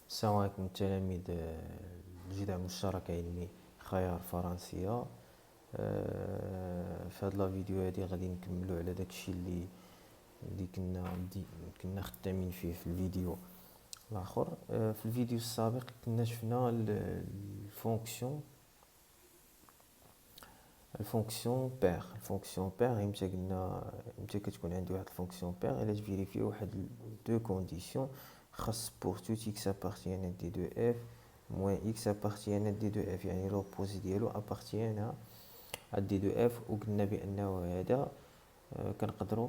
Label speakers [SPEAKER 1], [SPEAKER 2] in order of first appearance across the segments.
[SPEAKER 1] السلام عليكم التلاميذ الجدع المشترك علمي خيار فرنسية. في هاد لا فيديو هادي غادي نكملو على داكشي اللي كنا خدامين فيه في الفيديو الاخر. في الفيديو السابق كنا شفنا الفونكسيون بير امتى كتكون عندي واحد الفونكسيون بير الا تفيريفي واحد دو كونديسيون خاص بور توت اكس ابارتيان دي دو اف موان اكس ابارتيان دي دو اف، يعني لوبوزي ديالو ابارتيان دي دو اف. وقلنا بانه هذا كنقدروا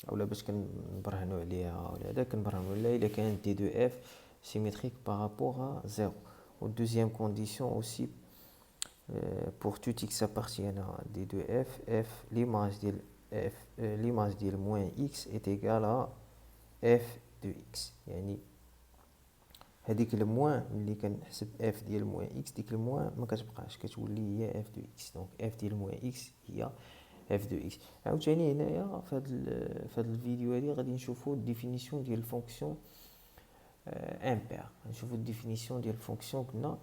[SPEAKER 1] اولا باش كنبرهنوا عليها ولا هذا كنبرهنوا عليها الا كانت دي دو اف سيميتريك بارابور ا زيرو. والدوزيام كونديسيون اوسي pour tout x appartiennent à d de f, l'image de moins x est égale à f de x. يعني هذيك الموان ملي كنحسب f ديال موان x، ديك الموان ما كتبقاش، كتولي هي f de x. دونك f ديال موان x هي f de x. عاوتاني هنايا في هذا الفيديو هذه غادي نشوفوا الديفينيسيون ديال الفونكسيون امبير. نشوفوا الديفينيسيون ديال الفونكسيون قلنا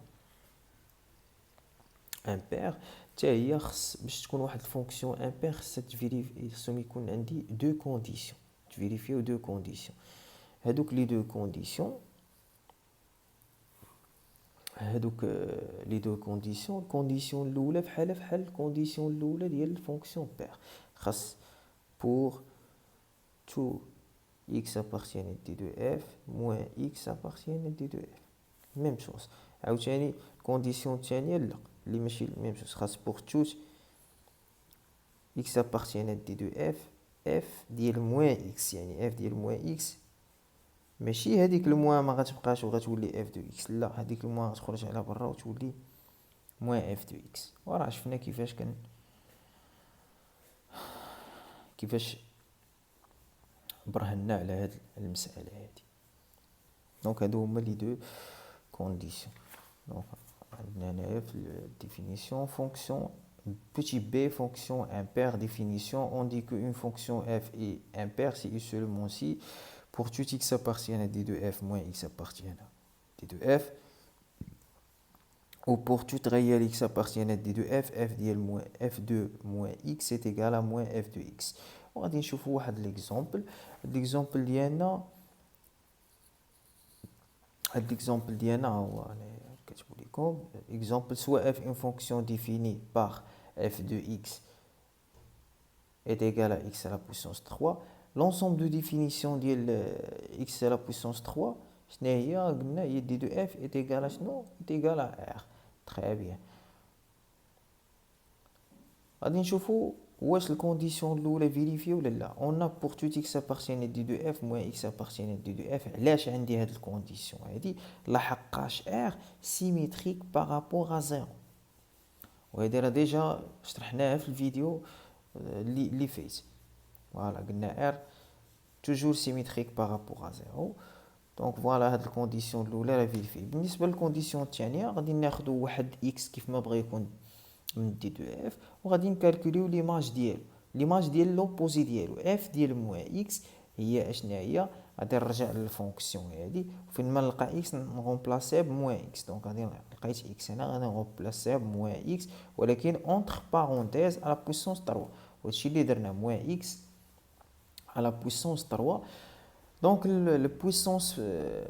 [SPEAKER 1] امبير حتى هي خص باش تكون واحد الفونكسيون امبير خصها تفيريفي، خصهم يكون عندي دو كونديسيون، تفيريفيو دو كونديسيون. هادوك لي دو كونديسيون الكونديسيون الاولى بحال الكونديسيون الاولى ديال الفونكسيون بير. خاص بور تو x appartient d de f moins x appartient d de f ميم شوز. عاوتاني الكونديسيون الثانيه لا، اللي ماشي ميم شوز، خاص بور توت x appartient d de f ديال موان x، يعني f ديال موان x ماشي هذيك الموان ما غتبقاش وغتولي f دو x، لا، هذيك الموان غتخرج على برا وتولي موان f دو x. وراه شفنا كيفاش برهنا على هاد المسألة هادي. دونك هادو هما لي دو كونديسيون. دونك عندنا هنايا في الديفينيسيون fonction petit b fonction impaire. Définition, on dit qu'une fonction f est impaire si et seulement si pour tout x appartient à d de f moins x appartient à d de f, ou pour tout réel x appartient à d de f f de moins x est égal à moins f de x. وغادي نشوفوا واحد ليكزامبل ديالنا. هاد ليكزامبل ديالنا هو انايا كتبوا لكم اكزامبل سواء f une fonction définie par f de x est égal à x à la puissance 3. L'ensemble de définition ديال x à la puissance 3 شنو هي؟ قلنا هي d de f est égal à شنو؟ est égal à r. très bien. غادي نشوفوا واش الكونديسيون الاولى فيريفي ولا لا. اون بور تو x appartient d de f moins x appartient d de f. علاش عندي هاد الكونديسيون هادي؟ لحقاش r سيميتريك بارابور ا زيرو، وهذه راه ديجا شرحناها في الفيديو اللي فات. فوالا قلنا r توجور سيميتريك بارابور ا زيرو. دونك فوالا هاد الكونديسيون الاولى راه فيريفي. بالنسبه للكونديسيون الثانيه غادي ناخذ واحد x كيف ما بغى يكون من دي دو اف، وغادي نكالكوليو ليماج ديال لوبوزي ديالو اف ديال موان اكس هي اشنا هي. غادي نرجع للفونكسيون هادي فين ما نلقى اكس نغومبلاسيه بموان اكس. دونك غادي لقيت اكس هنا غادي نغومبلاسيه بموان اكس، ولكن اونتر بارونتيز على بويسونس 3. وهادشي اللي درنا موان اكس على بويسونس 3. دونك البويسونس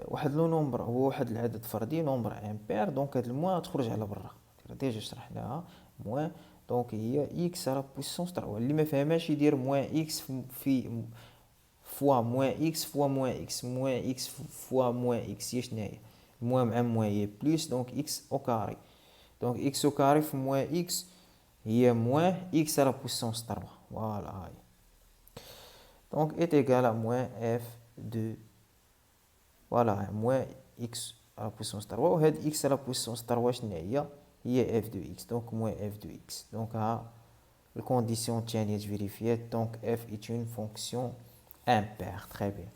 [SPEAKER 1] واحد لو نومبر هو واحد العدد فردي نومبر امبير. دونك هاد الموان تخرج على برا، ديجا شرحناها. موان دونك هي اكس على بويسونس 3. اللي ما فهماش يدير موان اكس في فوا موان اكس فوا موان اكس، موان اكس فوا موان اكس هي شنو هي؟ موان مع موان هي بلس، دونك اكس او كاري. دونك اكس او كاري في موان اكس هي موان اكس على بويسونس 3. فوالا هاي. دونك est égal à moins f de فوالا موان اكس على بويسونس 3. وهاد اكس على بويسونس 3 شنو هي f de x. donc moins f de x. donc ها الكونديسيون الثانيه تفيريفيات. donc f est une fonction impaire. très bien.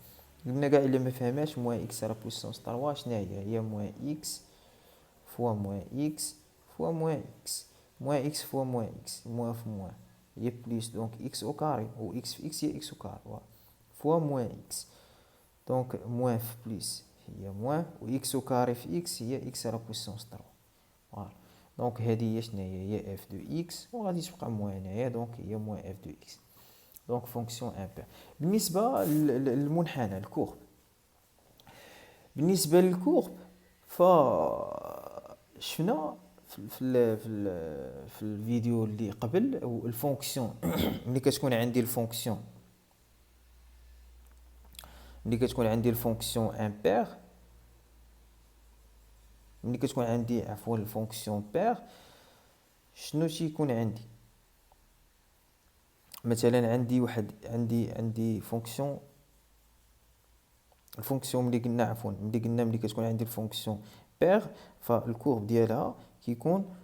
[SPEAKER 1] قلنا كاع الا ما فهماش موان x على بويسونس 3 شنو هي موان x فوا موان x فوا موان x. موان x فوا موان x، موان في موان هي بلس، دونك x au carré، و x في x هي x au carré فوا موان x. دونك موان في بلس هي موان و x au carré في x هي x à la puissance 3. فوالا دونك هذه هي شناهي هي f de x وغادي تبقى موان هنايا دونك هي موان f de x. دونك فونكسيون امبير. بالنسبه للمنحنى الكورب، بالنسبه للكورب ف شفنا في الفيديو اللي قبل الفونكسيون ملي كتكون عندي الفونكسيون امبير، ملي كتكون عندي عفوا الفونكسيون بير شنو تيكون عندي؟ مثلا عندي فونكسيون، الفونكسيون ملي قلنا ملي كتكون عندي الفونكسيون بير فالكورب ديالها كيكون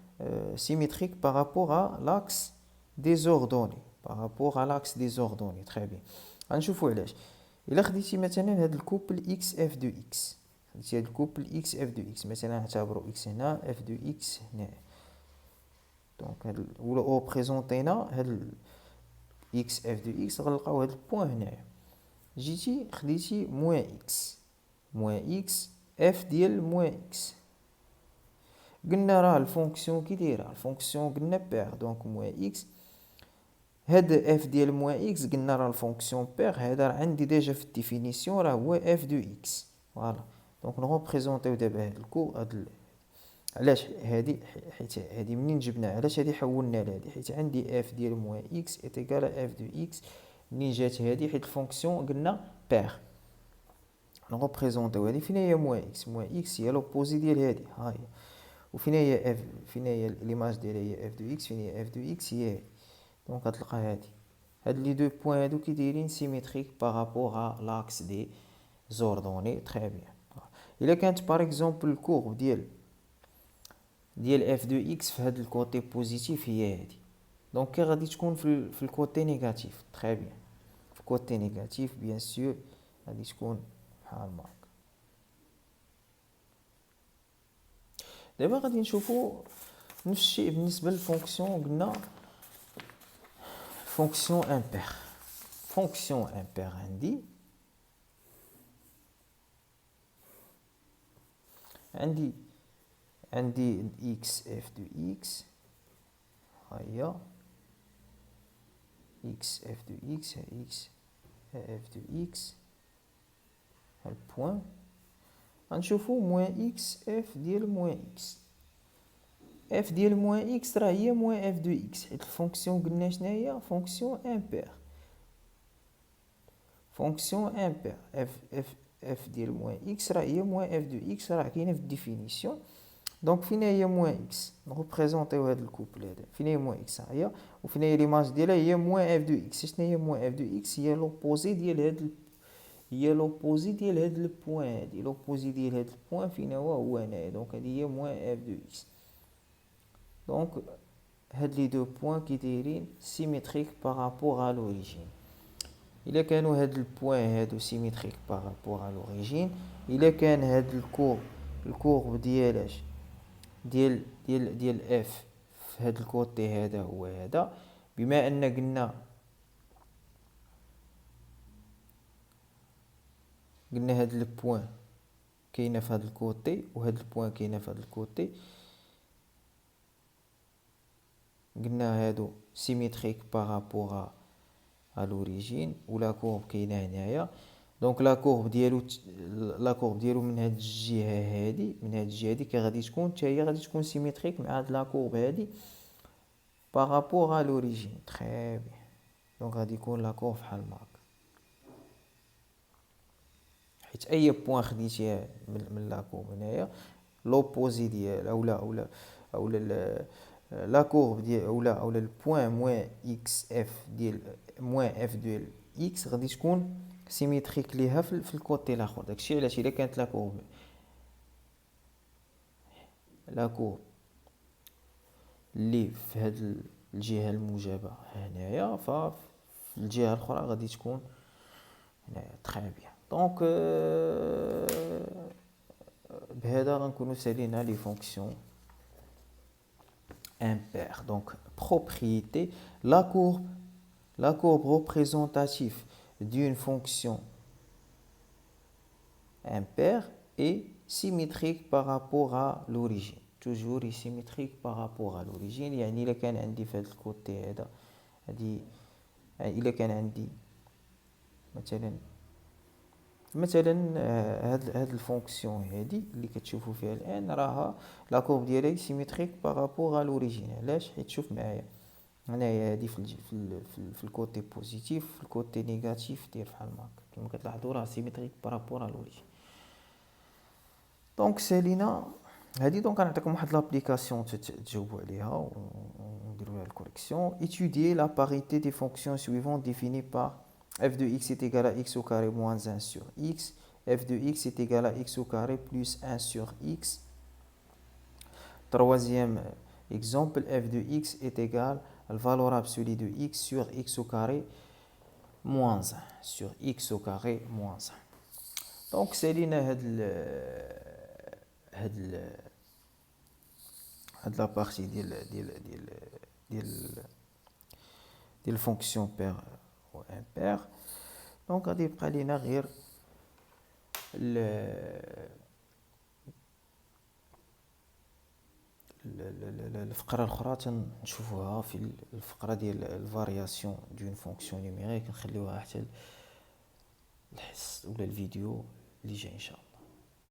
[SPEAKER 1] سيميتريك بارابور ا لاكس ديزوردوني تري بيان. غنشوفوا علاش. الا خديتي مثلا هاد الكوبل اكس اف دو اكس، خديتي هاد الكوبل اكس اف دو اكس مثلا نعتبروا اكس هنا اف دو اكس هنا، دونك هاد ولا او بريزونطينا هاد اكس اف دو اكس غنلقاو هاد البوين هنايا. جيتي خديتي موان اكس اف ديال موان اكس، قلنا راه الفونكسيون كي دايره الفونكسيون قلنا بير دونك موان اكس، هاد اف ديال موان اكس قلنا راه الفونكسيون بير هذا راه عندي ديجا في الديفينيسيون راه هو اف دو اكس. فوالا دونك نغوبريزونطيو دابا هاد الكو علاش هادي حيت هادي منين جبناها علاش هادي حولنا لهادي حيت عندي اف ديال موان اكس ايتيكال اف دو اكس. منين جات هادي حيت الفونكسيون قلنا بير نغوبريزونطيو هادي فين هي موان اكس هي لوبوزي ديال هادي ها هي، وفين هي اف فين هي ليماج ديالها هي اف دو اكس فين هي اف دو اكس هي هادي. دونك غتلقى هاد لي دو بوين هادو كي دايرين سيميتريك بارابور ا لاكس دي زوردوني تري بيان. الا كانت باغ اكزومبل الكورب ديال اف دو اكس في هاد الكوتي بوزيتيف هي هادي، دونك كي غادي تكون في الكوتي نيجاتيف تري بيان، في الكوتي نيجاتيف بيان سور غادي تكون بحال هكا. دابا غادي نشوفوا نفس الشيء بالنسبه للفونكسيون. قلنا فونكسيون امبير عندي اكس اف دو اكس هيا اكس اف دو اكس اكس اف دو اكس البوين. غنشوفوا موان اكس اف ديال موان اكس، اف ديال موان اكس راه هي موان اف دو اكس حيت الفونكسيون قلنا شنو هي فونكسيون امبير. اف ديال موان اكس راه هي موان اف دو اكس راه كاينه في الديفينيسيون. دونك فين هي موان اكس نغوبريزونطيو هاد الكوبل هذا فين هي موان اكس هي، وفين هي ليماج ديالها هي موان اف دو اكس. شنو هي موان اف دو اكس؟ هي لوبوزي ديال هاد البوين هادي، لوبوزي ديال هاد البوين فين هو هنايا، دونك هادي هي موان اف دو اكس. دونك هاد لي دو بوين كي دايرين سيميتريك بارابور ا لوريجين. الا كانوا هاد البوين هادو سيميتريك بارابور ا لوريجين، الا كان هاد الكورب ديالاش ديال اف في هاد الكوتي هذا هو هذا، بما ان قلنا هاد البوين كاينه في هاد الكوتي وهاد البوين كاينه في هاد الكوتي، قلنا هادو سيميتريك بارابور ا لوريجين ولا كورب كاينه هنايا. دونك لا كورب ديالو من هاد الجهه هادي كي غادي تكون حتى هي غادي تكون سيميتريك مع هاد لا كورب هادي بارابور ا لوريجين تري بيان. دونك غادي يكون لا كورب بحال هكا حيت اي بوين خديتيها من لا كورب هنايا لوبوزي ديال اولا لا كورب ديال اولا البوين موان اكس اف ديال موان اف ديال اكس غادي تكون سيميتريك ليها في الكوتي الاخر. داكشي علاش الا كانت لا كورب اللي في هاد الجهه الموجبه هنايا ففي الجهه الاخرى غادي تكون هنايا تري بيان. دونك بهذا غنكونوا سالينا لي فونكسيون impair. Donc, propriété, la courbe représentative d'une fonction impaire est symétrique par rapport à l'origine. Toujours est symétrique par rapport à l'origine. يعني إلا كان عندي في هذا الكوتي هذا هذه إلا كان عندي مثلا هاد الفونكسيون هادي اللي كتشوفوا فيها الان راها لا كورب ديالها سيميتريك بارابور ا لوريجين. علاش؟ حيت شوف معايا هنايا هادي في الكوتي بوزيتيف، في الكوتي نيجاتيف دير بحال هكا كما كتلاحظوا راه سيميتريك بارابور ا لوريجين. دونك سالينا هادي. دونك غنعطيكم واحد لابليكاسيون تجاوبوا عليها ونديروا لها الكوريكسيون. étudier la parité des fonctions suivantes définies par f de x est égal à x au carré moins 1 sur x, f de x est égal à x au carré plus 1 sur x. Troisième exemple, f de x est égal à la valeur absolue de x sur x au carré moins 1 sur x au carré moins 1. Donc سالينا هاد لا بارتي ديال الفونكسيون بير و امبير. دونك غادي يبقى لينا غير الفقره الاخرى تنشوفوها في الفقره ديال الفارياسيون دون فونكسيون نيميريك، نخليوها حتى الحصه ولا الفيديو اللي جاي ان شاء الله.